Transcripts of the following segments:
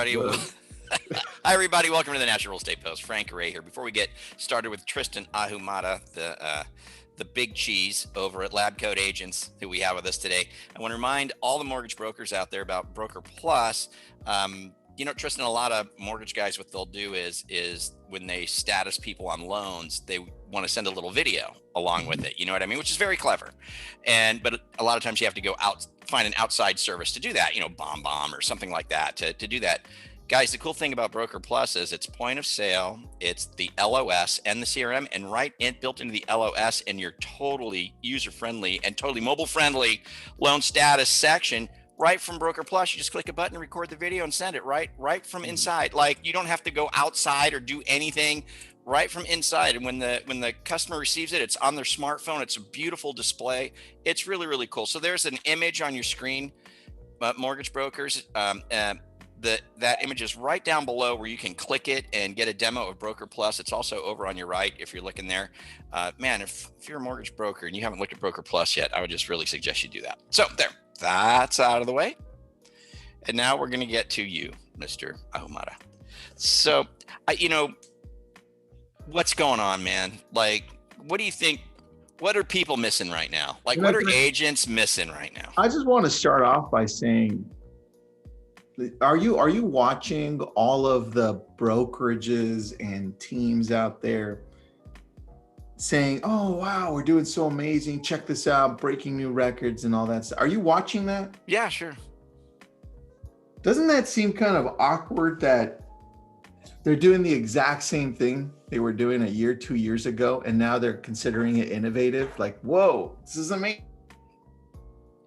everybody. Hi, everybody. Welcome to the National Real Estate Post. Frank Ray here. Before we get started with Tristan Ahumada, the big cheese over at Lab Code Agents, who we have with us today, I want to remind all the mortgage brokers out there about Broker Plus. Tristan, a lot of mortgage guys, what they'll do is when they status people on loans, they want to send a little video along with it. You know what I mean? Which is very clever. But a lot of times you have to go out, find an outside service to do that, BombBomb or something like that to do that. Guys, the cool thing about Broker Plus is it's point of sale, it's the LOS and the CRM, and built into the LOS and your totally user-friendly and totally mobile-friendly loan status section. Right from Broker Plus, you just click a button, record the video, and send it right from inside. Like, you don't have to go outside or do anything. Right from inside. And when the customer receives it, it's on their smartphone. It's a beautiful display. It's really, really cool. So there's an image on your screen, mortgage brokers. That image is right down below where you can click it and get a demo of Broker Plus. It's also over on your right if you're looking there. Man, if you're a mortgage broker and you haven't looked at Broker Plus yet, I would just really suggest you do that. So there, that's out of the way. And now we're going to get to you, Mr. Ahumada. So, what's going on, man? Like, what do you think? What are people missing right now? Like, what are agents missing right now? I just want to start off by saying, are you watching all of the brokerages and teams out there saying, oh, wow, we're doing so amazing. Check this out, breaking new records and all that stuff. Are you watching that? Yeah, sure. Doesn't that seem kind of awkward that they're doing the exact same thing they were doing a year, 2 years ago, and now they're considering it innovative? Like, whoa, this is amazing.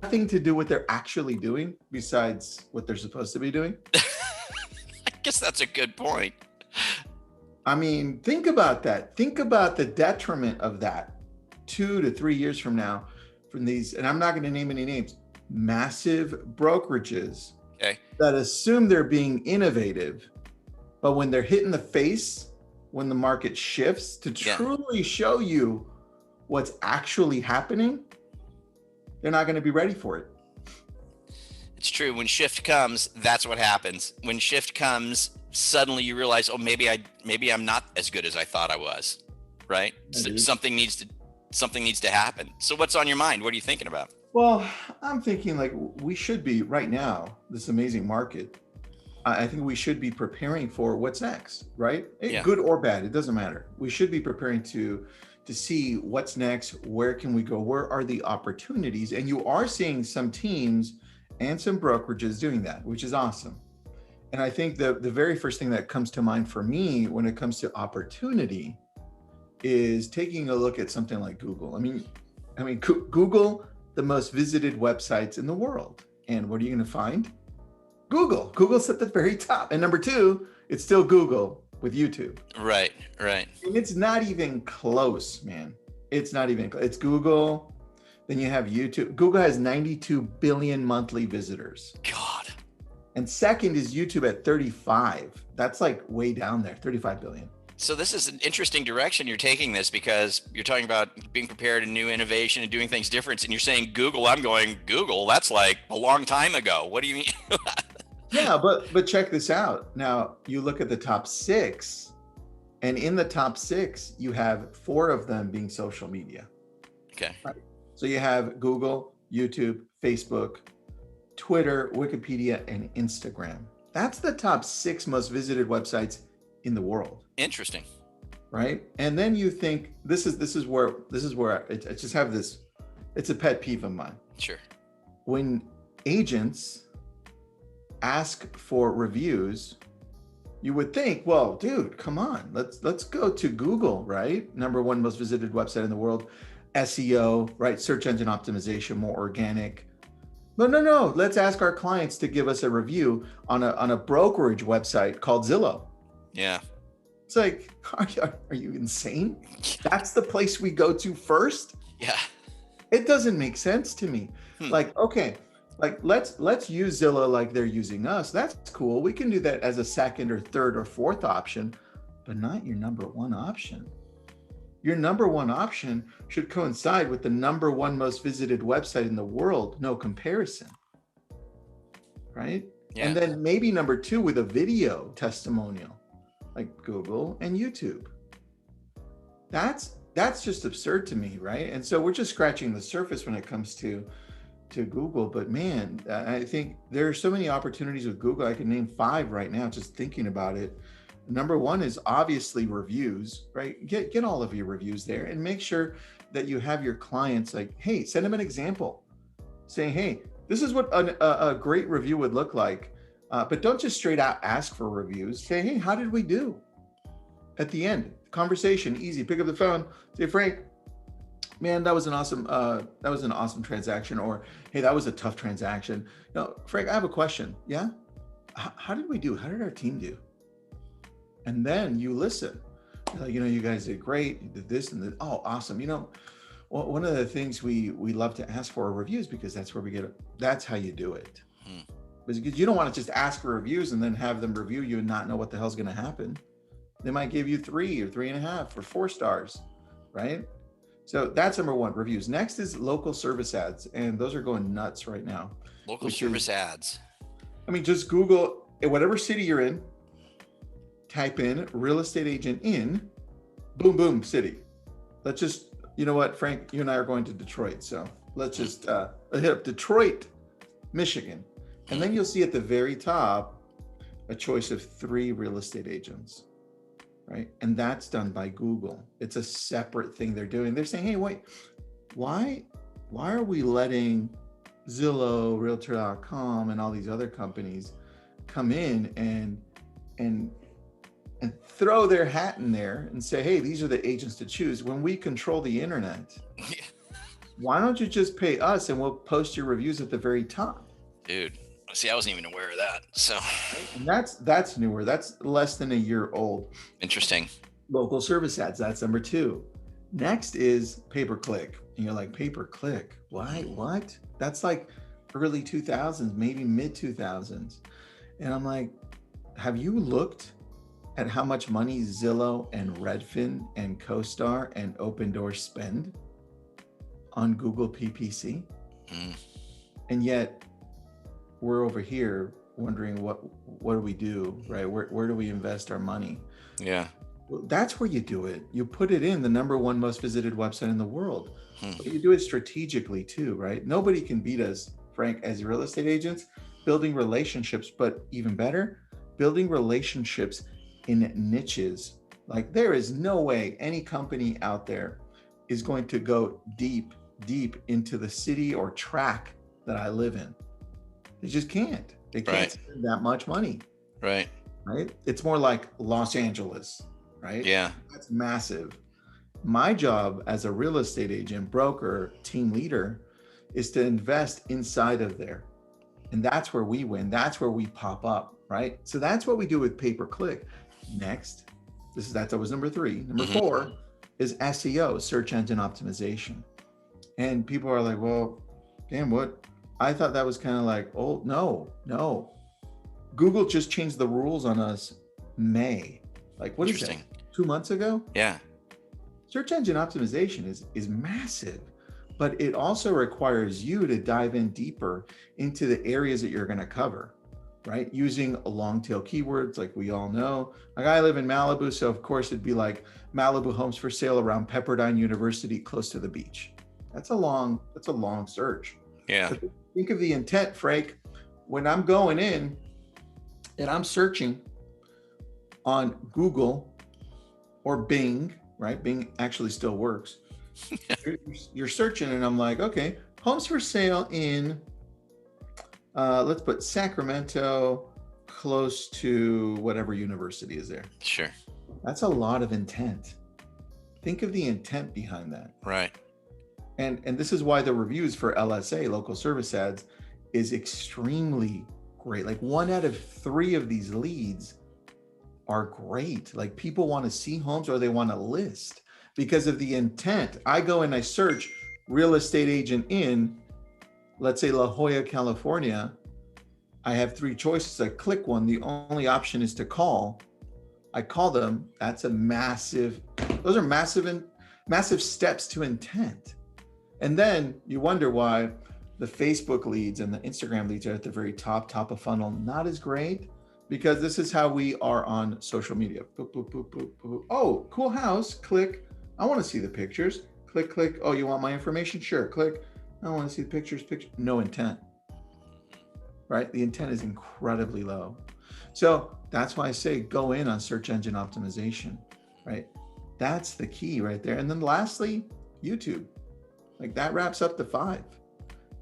Nothing to do with what they're actually doing besides what they're supposed to be doing. I guess that's a good point. I mean, think about that. Think about the detriment of that 2 to 3 years from now from these, and I'm not going to name any names, massive brokerages that assume they're being innovative, but when they're hit in the face, when the market shifts to truly show you what's actually happening, they're not going to be ready for it. It's true. When shift comes, that's what happens. When shift comes, suddenly you realize, oh, maybe I'm not as good as I thought I was, right? Something needs to happen. So what's on your mind? What are you thinking about? Well, I'm thinking like we should be right now, this amazing market. I think we should be preparing for what's next, right? Good or bad, it doesn't matter. We should be preparing to see what's next, where can we go, where are the opportunities? And you are seeing some teams and some brokerages doing that, which is awesome. And I think the very first thing that comes to mind for me when it comes to opportunity is taking a look at something like Google. I mean, Google, the most visited websites in the world. And what are you going to find? Google. Google's at the very top. And number two, it's still Google with YouTube. Right. And it's not even close, man. It's not even close. It's Google. Then you have YouTube. Google has 92 billion monthly visitors. God. And second is YouTube at 35. That's like way down there, 35 billion. So this is an interesting direction you're taking this, because you're talking about being prepared and new innovation and doing things different. And you're saying Google. I'm going, Google, that's like a long time ago. What do you mean? Yeah, but check this out. Now you look at the top 6, and in the top 6, you have 4 of them being social media. Okay. Right. So you have Google, YouTube, Facebook, Twitter, Wikipedia, and Instagram. That's the top 6 most visited websites in the world. Interesting. Right. And then you think this is where I just have this. It's a pet peeve of mine. Sure. When agents ask for reviews, you would think, well, dude, come on, let's go to Google, right? Number 1 most visited website in the world, SEO, right? Search engine optimization, more organic. No. Let's ask our clients to give us a review on a brokerage website called Zillow. Yeah. It's like, are you insane? That's the place we go to first? Yeah. It doesn't make sense to me. Like, okay, like let's use Zillow like they're using us. That's cool. We can do that as a second or third or fourth option, but not your number 1 option. Your number 1 option should coincide with the number 1 most visited website in the world. No comparison, right? Yeah. And then maybe number two with a video testimonial, like Google and YouTube. That's just absurd to me, right? And so we're just scratching the surface when it comes to Google. But man, I think there are so many opportunities with Google. I can name 5 right now, just thinking about it. Number one is obviously reviews, right? Get all of your reviews there and make sure that you have your clients like, hey, send them an example saying, hey, this is what a great review would look like. But don't just straight out ask for reviews. Say, hey, how did we do? At the end, conversation, easy. Pick up the phone, say, Frank, man, that was an awesome transaction. Or, hey, that was a tough transaction. No, Frank, I have a question. Yeah, how did we do? How did our team do? And then you listen. Like, you guys did great. You did this and that. Oh, awesome. One of the things we love to ask for are reviews, because that's where that's how you do it. Because you don't want to just ask for reviews and then have them review you and not know what the hell's going to happen. They might give you 3 or 3.5 or 4 stars, right? So that's number one, reviews. Next is local service ads. And those are going nuts right now. Local service ads. I mean, just Google whatever city you're in, type in real estate agent in, boom, boom, city. Let's just, you know what, Frank, you and I are going to Detroit. So let's just hit up Detroit, Michigan. And then you'll see at the very top, a choice of 3 real estate agents, right? And that's done by Google. It's a separate thing they're doing. They're saying, hey, wait, why are we letting Zillow, Realtor.com, and all these other companies come in and throw their hat in there and say, hey, these are the agents to choose when we control the internet? Why don't you just pay us and we'll post your reviews at the very top? Dude, see, I wasn't even aware of that. So and that's newer. That's less than a year old. Interesting. Local service ads, that's number 2. Next is pay-per-click. And you're like, pay-per-click? Why? What? That's like early 2000s, maybe mid 2000s. And I'm like, have you looked at how much money Zillow and Redfin and CoStar and Open Door spend on Google PPC? And yet we're over here wondering what do we do, right? Where do we invest our money? Yeah. Well, that's where you do it. You put it in the number 1 most visited website in the world. But you do it strategically too, right? Nobody can beat us, Frank, as real estate agents, building relationships, but even better, building relationships in niches. Like, there is no way any company out there is going to go deep into the city or track that I live in. They just can't. They can't spend that much money. Right. It's more like Los Angeles, right? Yeah. That's massive. My job as a real estate agent, broker, team leader is to invest inside of there. And that's where we win. That's where we pop up, right? So that's what we do with pay-per-click. Next, that was number 3. Number 4 is SEO, search engine optimization. And people are like, well, damn, what? I thought that was kind of like, oh, no. Google just changed the rules on us May. Like, what is that? 2 months ago? Yeah. Search engine optimization is massive, but it also requires you to dive in deeper into the areas that you're going to cover, right? Using long tail keywords, like we all know. Like, I live in Malibu, so of course it'd be like Malibu homes for sale around Pepperdine University, close to the beach. That's a long search. Yeah. But think of the intent, Frank. When I'm going in and I'm searching on Google or Bing, right? Bing actually still works. You're searching and I'm like, okay, homes for sale in, let's put Sacramento, close to whatever university is there. Sure. That's a lot of intent. Think of the intent behind that. Right. And this is why the reviews for LSA, local service ads, is extremely great. Like, 1 out of 3 of these leads are great. Like, people want to see homes or they want to list because of the intent. I go and I search real estate agent in, let's say, La Jolla, California. I have 3 choices. I click one. The only option is to call. I call them. Those are massive steps to intent. And then you wonder why The Facebook leads and the Instagram leads are at the very top of funnel, not as great, because this is how we are on social media. Boop, boop, boop, boop, boop. Oh, cool house. Click. I want to see the pictures. Click, click. Oh, you want my information? Sure. Click. I want to see the pictures. No intent, right? The intent is incredibly low. So that's why I say go in on search engine optimization, right? That's the key right there. And then lastly, YouTube. Like that wraps up the 5.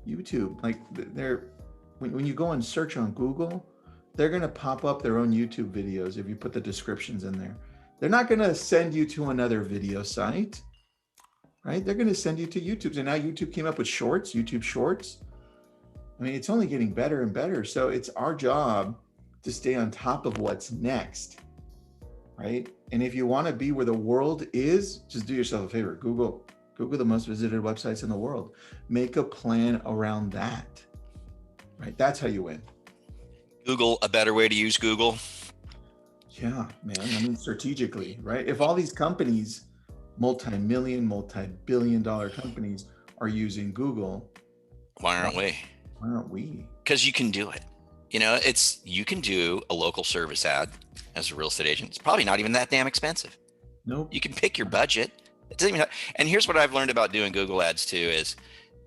YouTube, like when you go and search on Google, they're going to pop up their own YouTube videos if you put the descriptions in there. They're not going to send you to another video site, right? They're going to send you to YouTube. And now YouTube came up with shorts, YouTube shorts. I mean, it's only getting better and better. So it's our job to stay on top of what's next, right? And if you want to be where the world is, just do yourself a favor. Google the most visited websites in the world. Make a plan around that, right? That's how you win. Google, a better way to use Google? Yeah, man. I mean, strategically, right? If all these companies, multi-million, multi-billion-dollar companies are using Google, why aren't we? Why aren't we? Because you can do it. You know, you can do a local service ad as a real estate agent. It's probably not even that damn expensive. Nope. You can pick your budget. It doesn't even and here's what I've learned about doing Google ads too is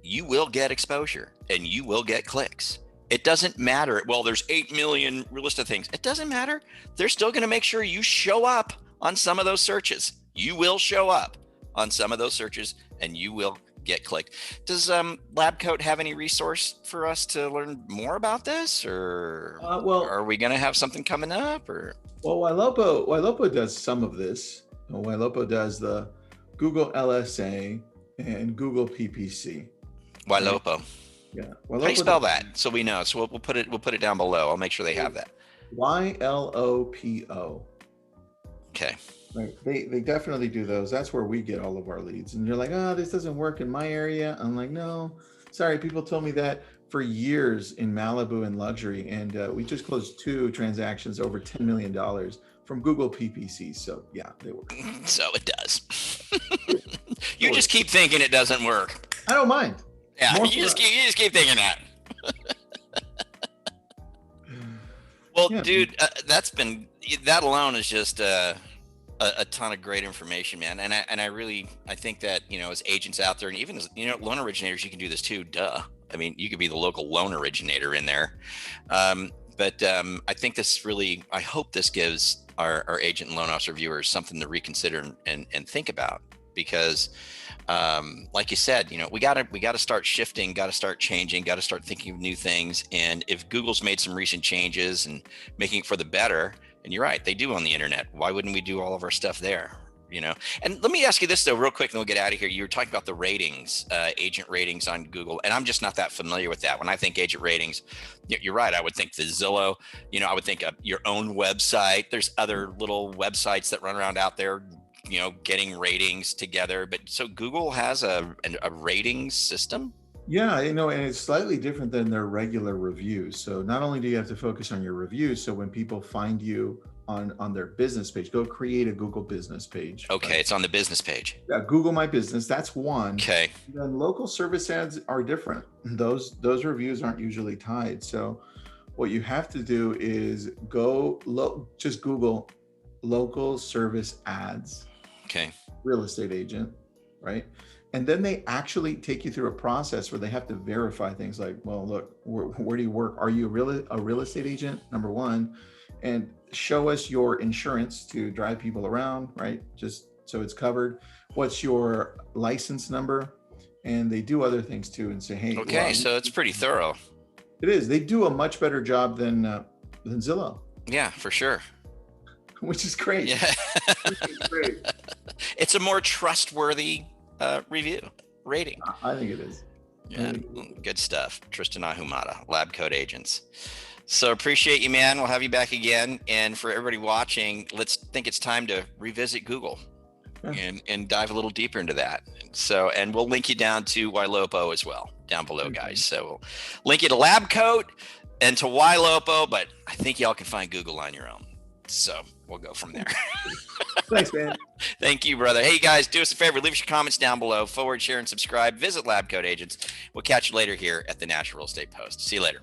you will get exposure and you will get clicks. It doesn't matter. Well, there's 8 million real estate things. It doesn't matter. They're still going to make sure you show up on some of those searches. You will show up on some of those searches and you will get clicked. Does LabCoat have any resource for us to learn more about this, or are we going to have something coming up? Or Ylopo does some of this. Ylopo does the Google LSA and Google PPC. Ylopo. Yeah. How do you spell that? So we know. So we'll put it down below. I'll make sure they have that. YLOPO. Okay. Right. They definitely do those. That's where we get all of our leads. And you're like, oh, this doesn't work in my area. I'm like, no, sorry. People told me that for years in Malibu and luxury. And we just closed 2 transactions over $10 million from Google PPC. So yeah, they work. So it does. You just keep thinking it doesn't work. I don't mind. Yeah, you just keep thinking that. Well, yeah, dude, that alone is just a ton of great information, man. And I think that, you know, as agents out there, and even as, you know, loan originators, you can do this too. Duh. I mean, you could be the local loan originator in there. But I think I hope this gives our agent and loan officer viewers something to reconsider and think about, because like you said, you know, we gotta start shifting, gotta start changing, gotta start thinking of new things. And if Google's made some recent changes and making it for the better, and you're right, they do on the internet, why wouldn't we do all of our stuff there? You know, and let me ask you this though, real quick, and we'll get out of here. You were talking about the ratings, agent ratings on Google, and I'm just not that familiar with that. When I think agent ratings, you're right. I would think the Zillow, you know, I would think of your own website. There's other little websites that run around out there, you know, getting ratings together. But so Google has a ratings system? Yeah, you know, and it's slightly different than their regular reviews. So not only do you have to focus on your reviews, so when people find you on their business page, go create a Google business page. Okay, right? It's on the business page. Yeah, Google My Business, that's one. Okay. Then local service ads are different. Those reviews aren't usually tied. So what you have to do is just Google local service ads. Okay. Real estate agent, right? And then they actually take you through a process where they have to verify things like, well, look, where do you work? Are you a real estate agent? Number one, and show us your insurance to drive people around, right? Just so it's covered. What's your license number? And they do other things too and say, hey. Okay, well, so it's pretty thorough. It is. They do a much better job than Zillow. Yeah, for sure. Which is great. Yeah. Which is great. It's a more trustworthy rating. I think it is. Yeah, good stuff. Tristan Ahumada, LabCoat Agents. So appreciate you, man. We'll have you back again. And for everybody watching, let's think it's time to revisit Google and dive a little deeper into that. So, and we'll link you down to Ylopo as well down below, guys. So we'll link you to LabCoat and to Ylopo, but I think y'all can find Google on your own. So we'll go from there. Thanks, man. Thank you, brother. Hey, guys, do us a favor. Leave us your comments down below. Forward, share, and subscribe. Visit Lab Coat Agents. We'll catch you later here at the National Real Estate Post. See you later.